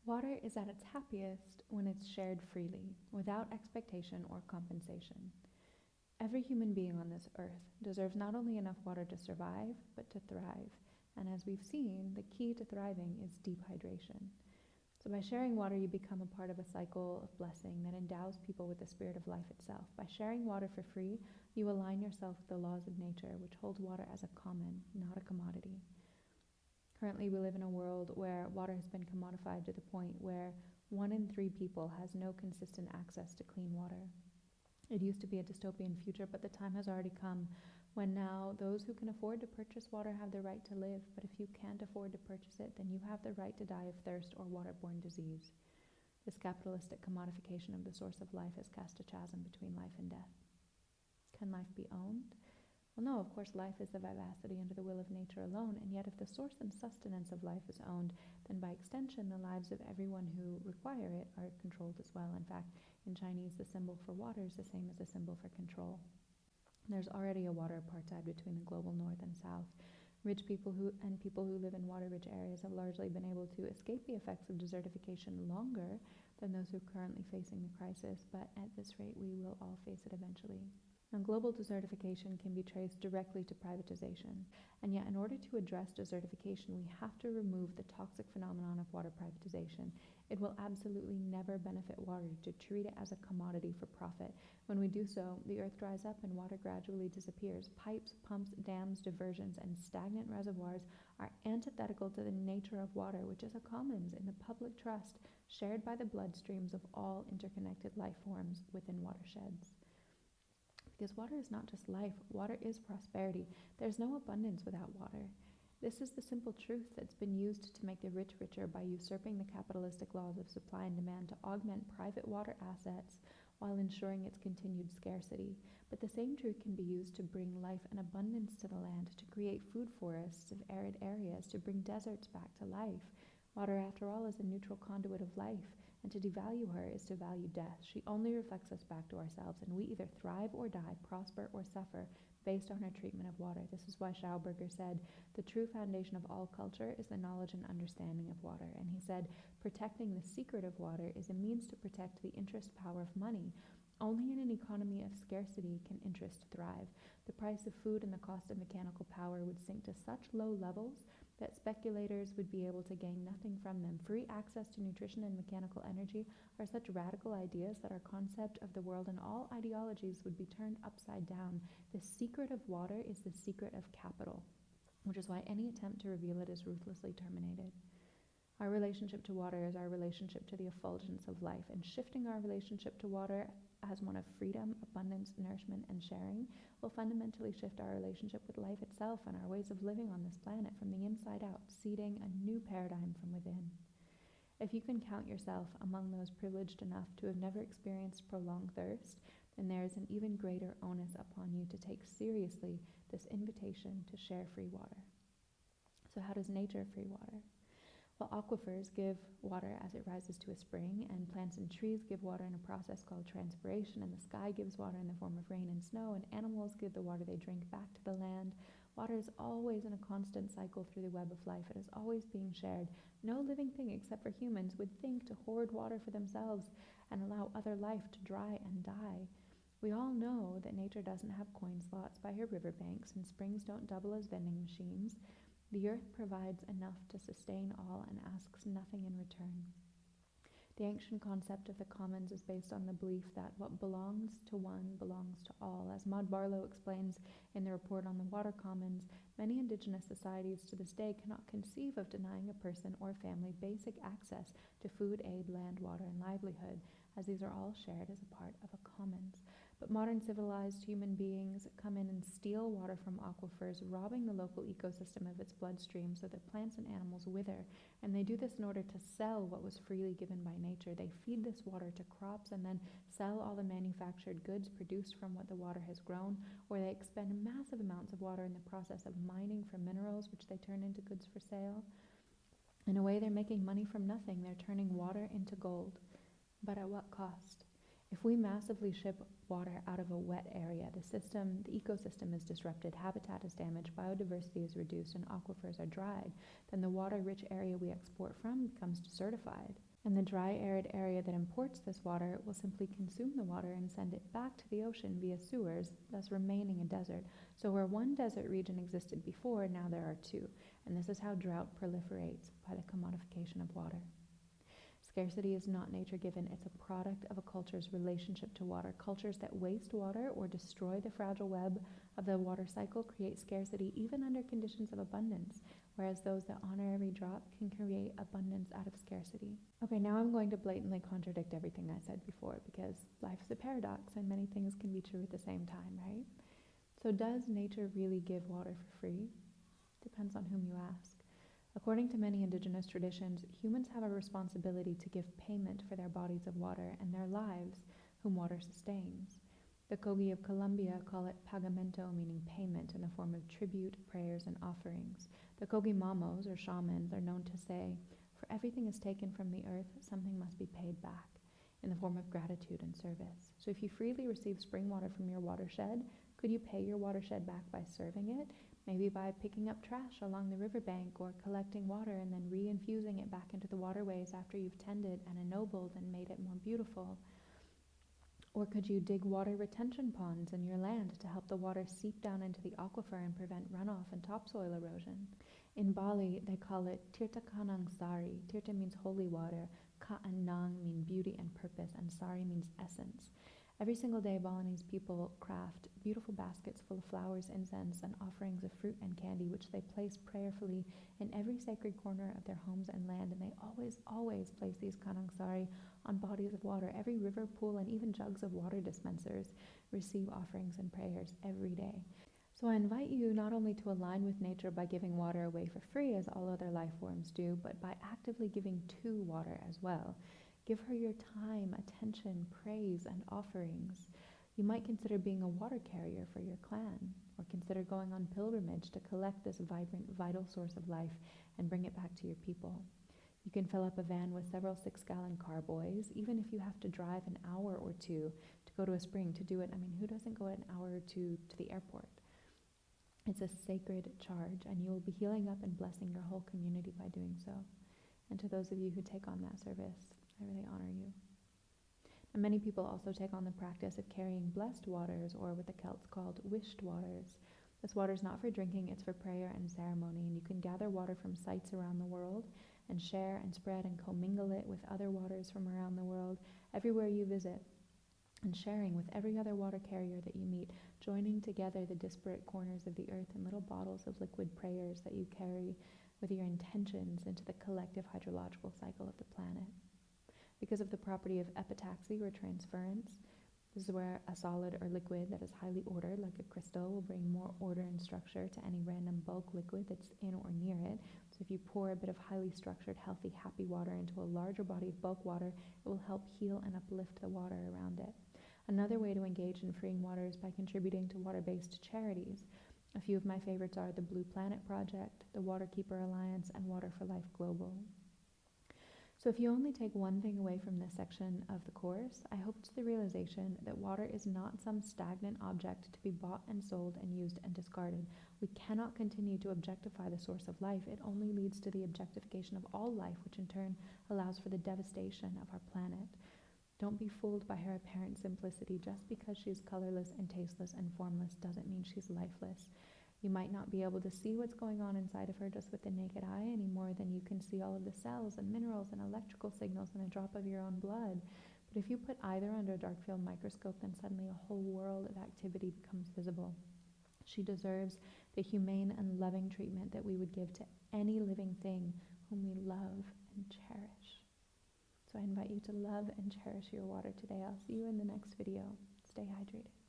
Water is at its happiest when it's shared freely, without expectation or compensation. Every human being on this earth deserves not only enough water to survive, but to thrive. And as we've seen, the key to thriving is deep hydration. So by sharing water, you become a part of a cycle of blessing that endows people with the spirit of life itself. By sharing water for free, you align yourself with the laws of nature, which holds water as a common, not a commodity. Currently, we live in a world where water has been commodified to the point where 1 in 3 people has no consistent access to clean water. It used to be a dystopian future, but the time has already come when now those who can afford to purchase water have the right to live, but if you can't afford to purchase it, then you have the right to die of thirst or waterborne disease. This capitalistic commodification of the source of life has cast a chasm between life and death. Can life be owned? Well, no, of course, life is the vivacity under the will of nature alone, and yet if the source and sustenance of life is owned, then by extension, the lives of everyone who require it are controlled as well. In fact, in Chinese, the symbol for water is the same as the symbol for control. There's already a water apartheid between the global north and south. Rich people who live in water-rich areas have largely been able to escape the effects of desertification longer than those who are currently facing the crisis, but at this rate, we will all face it eventually. Now, global desertification can be traced directly to privatization, and yet in order to address desertification, we have to remove the toxic phenomenon of water privatization. It will absolutely never benefit water to treat it as a commodity for profit. When we do so, the earth dries up and water gradually disappears. Pipes, pumps, dams, diversions, and stagnant reservoirs are antithetical to the nature of water, which is a commons in the public trust shared by the bloodstreams of all interconnected life forms within watersheds. Because water is not just life, water is prosperity. There's no abundance without water. This is the simple truth that's been used to make the rich richer by usurping the capitalistic laws of supply and demand to augment private water assets while ensuring its continued scarcity. But the same truth can be used to bring life and abundance to the land, to create food forests of arid areas, to bring deserts back to life. Water, after all, is a neutral conduit of life, and to devalue her is to value death. She only reflects us back to ourselves, and we either thrive or die, prosper or suffer, based on our treatment of water. This is why Schauberger said, the true foundation of all culture is the knowledge and understanding of water. And he said, protecting the secret of water is a means to protect the interest power of money. Only in an economy of scarcity can interest thrive. The price of food and the cost of mechanical power would sink to such low levels that speculators would be able to gain nothing from them. Free access to nutrition and mechanical energy are such radical ideas that our concept of the world and all ideologies would be turned upside down. The secret of water is the secret of capital, which is why any attempt to reveal it is ruthlessly terminated. Our relationship to water is our relationship to the effulgence of life, and shifting our relationship to water as one of freedom, abundance, nourishment, and sharing will fundamentally shift our relationship with life itself and our ways of living on this planet from the inside out, seeding a new paradigm from within. If you can count yourself among those privileged enough to have never experienced prolonged thirst, then there is an even greater onus upon you to take seriously this invitation to share free water. So how does nature free water? Well, aquifers give water as it rises to a spring, and plants and trees give water in a process called transpiration, and the sky gives water in the form of rain and snow, and animals give the water they drink back to the land. Water is always in a constant cycle through the web of life. It is always being shared. No living thing except for humans would think to hoard water for themselves and allow other life to dry and die. We all know that nature doesn't have coin slots by her riverbanks, and springs don't double as vending machines. The earth provides enough to sustain all and asks nothing in return. The ancient concept of the commons is based on the belief that what belongs to one belongs to all. As Maud Barlow explains in the report on the water commons, many indigenous societies to this day cannot conceive of denying a person or family basic access to food, aid, land, water, and livelihood, as these are all shared as a part of a commons. But modern civilized human beings come in and steal water from aquifers, robbing the local ecosystem of its bloodstream so that plants and animals wither, and they do this in order to sell what was freely given by nature. They feed this water to crops and then sell all the manufactured goods produced from what the water has grown, or they expend massive amounts of water in the process of mining for minerals, which they turn into goods for sale. In a way, they're making money from nothing. They're turning water into gold. But at what cost? If we massively ship water out of a wet area, the ecosystem is disrupted, habitat is damaged, biodiversity is reduced, and aquifers are dried, then the water-rich area we export from becomes desertified. And the dry, arid area that imports this water will simply consume the water and send it back to the ocean via sewers, thus remaining a desert. So where one desert region existed before, now there are two. And this is how drought proliferates, by the commodification of water. Scarcity is not nature-given, it's a product of a culture's relationship to water. Cultures that waste water or destroy the fragile web of the water cycle create scarcity even under conditions of abundance, whereas those that honor every drop can create abundance out of scarcity. Okay, now I'm going to blatantly contradict everything I said before, because life is a paradox and many things can be true at the same time, right? So does nature really give water for free? Depends on whom you ask. According to many indigenous traditions, humans have a responsibility to give payment for their bodies of water and their lives, whom water sustains. The Kogi of Colombia call it pagamento, meaning payment in the form of tribute, prayers, and offerings. The Kogi mamos, or shamans, are known to say, "For everything is taken from the earth, something must be paid back," in the form of gratitude and service. So if you freely receive spring water from your watershed, could you pay your watershed back by serving it? Maybe by picking up trash along the riverbank or collecting water and then re-infusing it back into the waterways after you've tended and ennobled and made it more beautiful. Or could you dig water retention ponds in your land to help the water seep down into the aquifer and prevent runoff and topsoil erosion? In Bali, they call it Tirta Kanang Sari. Tirta means holy water, Ka and Nang mean beauty and purpose, and Sari means essence. Every single day, Balinese people craft beautiful baskets full of flowers, incense, and offerings of fruit and candy, which they place prayerfully in every sacred corner of their homes and land. And they always place these kanangsari on bodies of water. Every river, pool, and even jugs of water dispensers receive offerings and prayers every day. So I invite you not only to align with nature by giving water away for free, as all other life forms do, but by actively giving to water as well. Give her your time, attention, praise, and offerings. You might consider being a water carrier for your clan, or consider going on pilgrimage to collect this vibrant, vital source of life and bring it back to your people. You can fill up a van with several 6-gallon carboys, even if you have to drive an hour or two to go to a spring to do it. I mean, who doesn't go an hour or two to the airport? It's a sacred charge, and you will be healing up and blessing your whole community by doing so. And to those of you who take on that service, I really honor you. And many people also take on the practice of carrying blessed waters, or what the Celts called wished waters. This water is not for drinking, it's for prayer and ceremony, and you can gather water from sites around the world and share and spread and commingle it with other waters from around the world, everywhere you visit, and sharing with every other water carrier that you meet, joining together the disparate corners of the earth in little bottles of liquid prayers that you carry with your intentions into the collective hydrological cycle of the planet. Because of the property of epitaxy or transference, this is where a solid or liquid that is highly ordered, like a crystal, will bring more order and structure to any random bulk liquid that's in or near it. So if you pour a bit of highly structured, healthy, happy water into a larger body of bulk water, it will help heal and uplift the water around it. Another way to engage in freeing water is by contributing to water-based charities. A few of my favorites are the Blue Planet Project, the Waterkeeper Alliance, and Water for Life Global. So if you only take one thing away from this section of the course, I hope it's the realization that water is not some stagnant object to be bought and sold and used and discarded. We cannot continue to objectify the source of life. It only leads to the objectification of all life, which in turn allows for the devastation of our planet. Don't be fooled by her apparent simplicity. Just because she's colorless and tasteless and formless doesn't mean she's lifeless. You might not be able to see what's going on inside of her just with the naked eye any more than you can see all of the cells and minerals and electrical signals in a drop of your own blood. But if you put either under a dark field microscope, then suddenly a whole world of activity becomes visible. She deserves the humane and loving treatment that we would give to any living thing whom we love and cherish. So I invite you to love and cherish your water today. I'll see you in the next video. Stay hydrated.